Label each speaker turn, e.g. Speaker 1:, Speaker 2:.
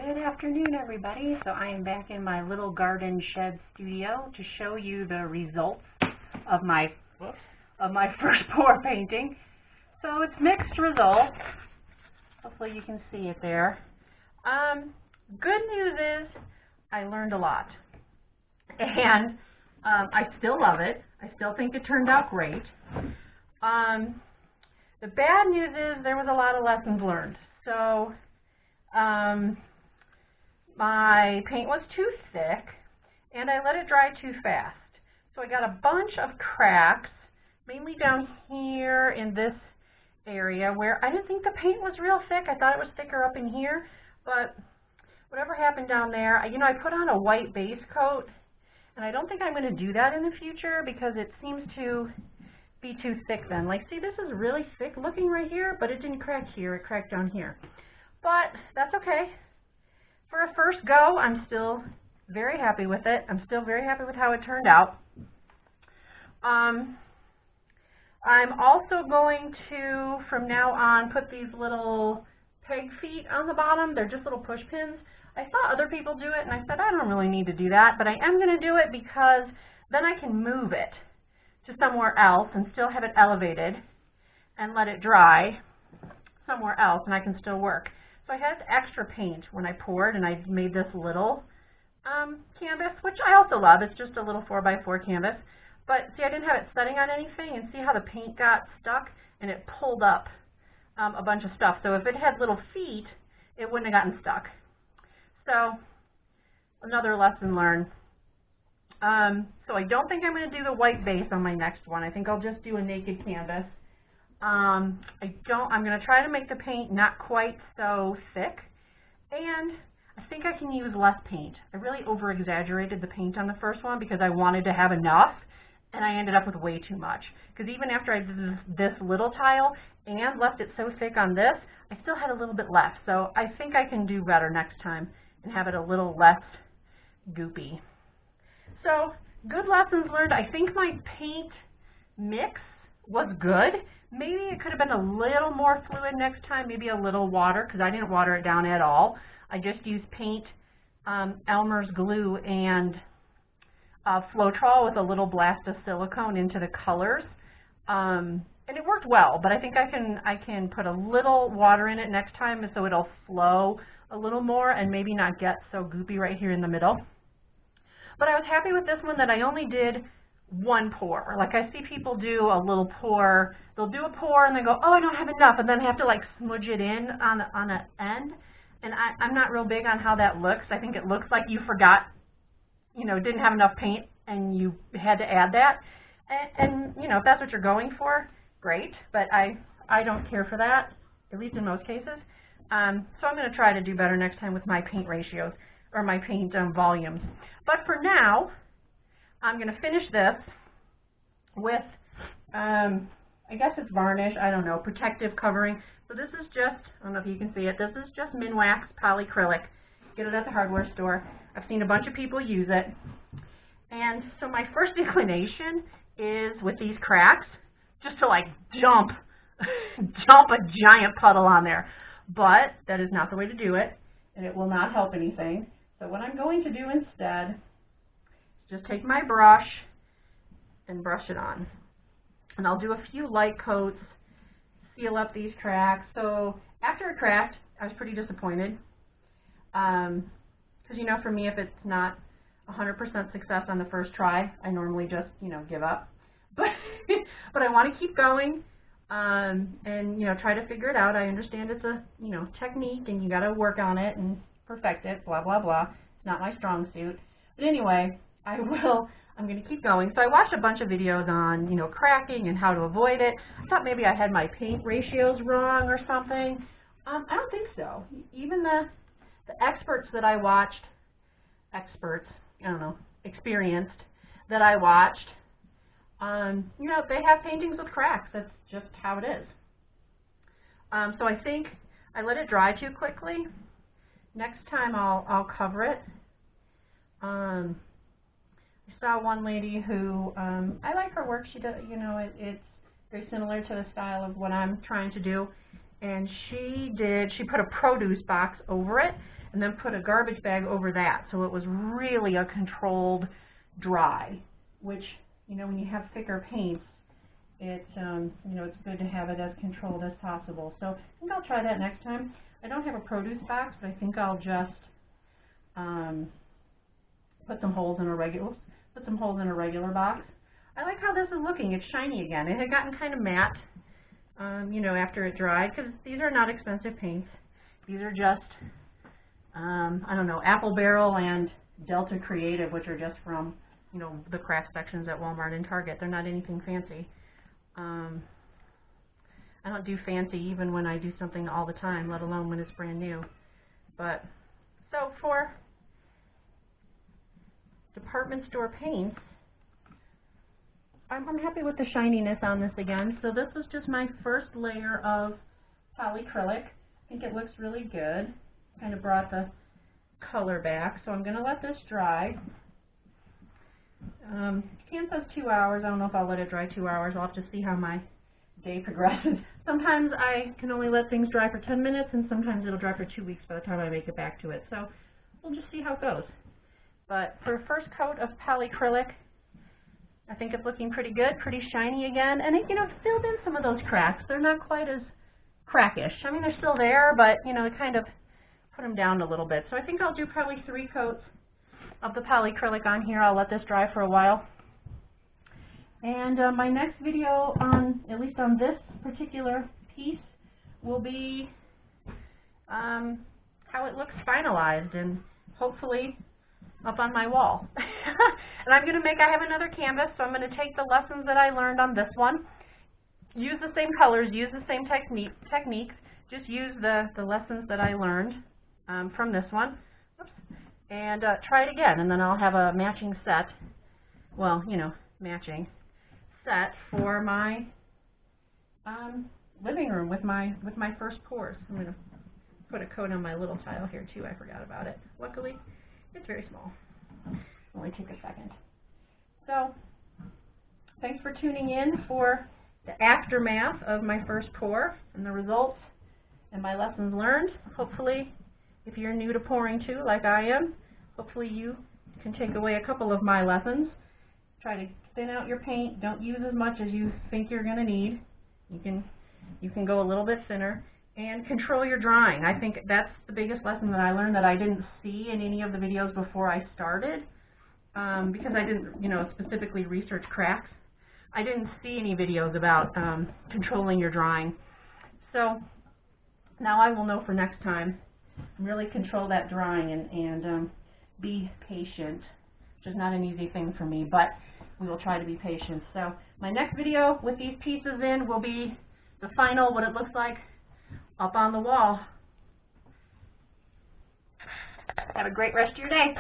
Speaker 1: Good afternoon, everybody. So I am back in my little garden shed studio to show you the results of my first pour painting. So it's mixed results. Hopefully you can see it there. Good news is I learned a lot, and I still love it. I still think it turned out great. The bad news is there was a lot of lessons learned. So my paint was too thick, and I let it dry too fast. So I got a bunch of cracks, mainly down here in this area where I didn't think the paint was real thick. I thought it was thicker up in here, but whatever happened down there, I put on a white base coat, and I don't think I'm going to do that in the future because it seems to be too thick then. Like, see, this is really thick looking right here, but it didn't crack here. It cracked down here. But that's okay. For a first go, I'm still very happy with it. I'm still very happy with how it turned out. I'm also going to, from now on, put these little peg feet on the bottom. They're just little push pins. I saw other people do it, and I said, I don't really need to do that, but I am going to do it because then I can move it to somewhere else and still have it elevated and let it dry somewhere else, and I can still work. So I had extra paint when I poured, and I made this little canvas, which I also love. It's just a little 4x4 canvas. But see, I didn't have it setting on anything, and see how the paint got stuck, and it pulled up a bunch of stuff. So if it had little feet, it wouldn't have gotten stuck. So another lesson learned. So I don't think I'm going to do the white base on my next one. I think I'll just do a naked canvas. I'm going to try to make the paint not quite so thick, and I think I can use less paint. I really over-exaggerated the paint on the first one because I wanted to have enough, and I ended up with way too much. Because even after I did this little tile and left it so thick on this, I still had a little bit left. So I think I can do better next time and have it a little less goopy. So good lessons learned. I think my paint mix was good. Maybe it could have been a little more fluid next time, maybe a little water, because I didn't water it down at all. I just used paint, Elmer's glue, and Floetrol with a little blast of silicone into the colors. And it worked well, but I think I can put a little water in it next time so it'll flow a little more and maybe not get so goopy right here in the middle. But I was happy with this one that I only did one pour. Like, I see people do a little pour. They'll do a pour and they go, oh, I don't have enough, and then have to like smudge it in on an end. And I'm not real big on how that looks. I think it looks like you forgot, didn't have enough paint and you had to add that. And if that's what you're going for, great. But I don't care for that, at least in most cases. So I'm going to try to do better next time with my paint ratios or my paint volumes. But for now, I'm going to finish this with, I guess it's varnish, I don't know, protective covering. So this is just, I don't know if you can see it, this is just Minwax polyacrylic. Get it at the hardware store. I've seen a bunch of people use it. And so my first inclination is with these cracks, just to like dump a giant puddle on there. But that is not the way to do it, and it will not help anything. So what I'm going to do instead is just take my brush and brush it on. And I'll do a few light coats, seal up these cracks. So after it cracked, I was pretty disappointed. Because, for me, if it's not 100% success on the first try, I normally just, give up. But I want to keep going and, try to figure it out. I understand it's a, technique and you got to work on it and perfect it, blah, blah, blah. It's not my strong suit. But anyway, I'm going to keep going. So I watched a bunch of videos on, cracking and how to avoid it. I thought maybe I had my paint ratios wrong or something. I don't think so. Even the experts that I watched, experienced that I watched, they have paintings with cracks. That's just how it is. So I think I let it dry too quickly. Next time I'll cover it. I saw one lady who, I like her work. She does, it's very similar to the style of what I'm trying to do. And she put a produce box over it, and then put a garbage bag over that. So it was really a controlled dry, which, you know, when you have thicker paints, it's good to have it as controlled as possible. So I think I'll try that next time. I don't have a produce box, but I think I'll just put some holes in a regular box. I like how this is looking. It's shiny again. It had gotten kind of matte, after it dried, because these are not expensive paints. These are just, I don't know, Apple Barrel and Delta Creative, which are just from, the craft sections at Walmart and Target. They're not anything fancy. I don't do fancy even when I do something all the time, let alone when it's brand new. But, so for department store paints, I'm happy with the shininess on this again. So this was just my first layer of polyacrylic. I think it looks really good. Kind of brought the color back. So I'm going to let this dry. Can says 2 hours. I don't know if I'll let it dry 2 hours. I'll have to see how my day progresses. Sometimes I can only let things dry for 10 minutes, and sometimes it'll dry for 2 weeks by the time I make it back to it. So we'll just see how it goes. But for a first coat of polyacrylic, I think it's looking pretty good, pretty shiny again, and it, filled in some of those cracks. They're not quite as crackish. I mean, they're still there, but, it kind of put them down a little bit. So I think I'll do probably 3 coats of the polyacrylic on here. I'll let this dry for a while. And my next video at least on this particular piece, will be how it looks finalized and hopefully up on my wall. And I have another canvas, so I'm going to take the lessons that I learned on this one, use the same colors, use the same techniques, just use the lessons that I learned from this one. Oops. And try it again, and then I'll have a matching set, matching set for my living room with my first pours. I'm going to put a coat on my little tile here too. I forgot about it. Luckily, it's very small. Only take a second. So, thanks for tuning in for the aftermath of my first pour and the results and my lessons learned. Hopefully, if you're new to pouring too, like I am, hopefully you can take away a couple of my lessons. Try to thin out your paint. Don't use as much as you think you're going to need. You can go a little bit thinner. And control your drying. I think that's the biggest lesson that I learned that I didn't see in any of the videos before I started, because I didn't, specifically research cracks. I didn't see any videos about controlling your drying. So now I will know for next time. Really control that drying and be patient, which is not an easy thing for me, but we will try to be patient. So my next video with these pieces in will be the final, what it looks like up on the wall. Have a great rest of your day.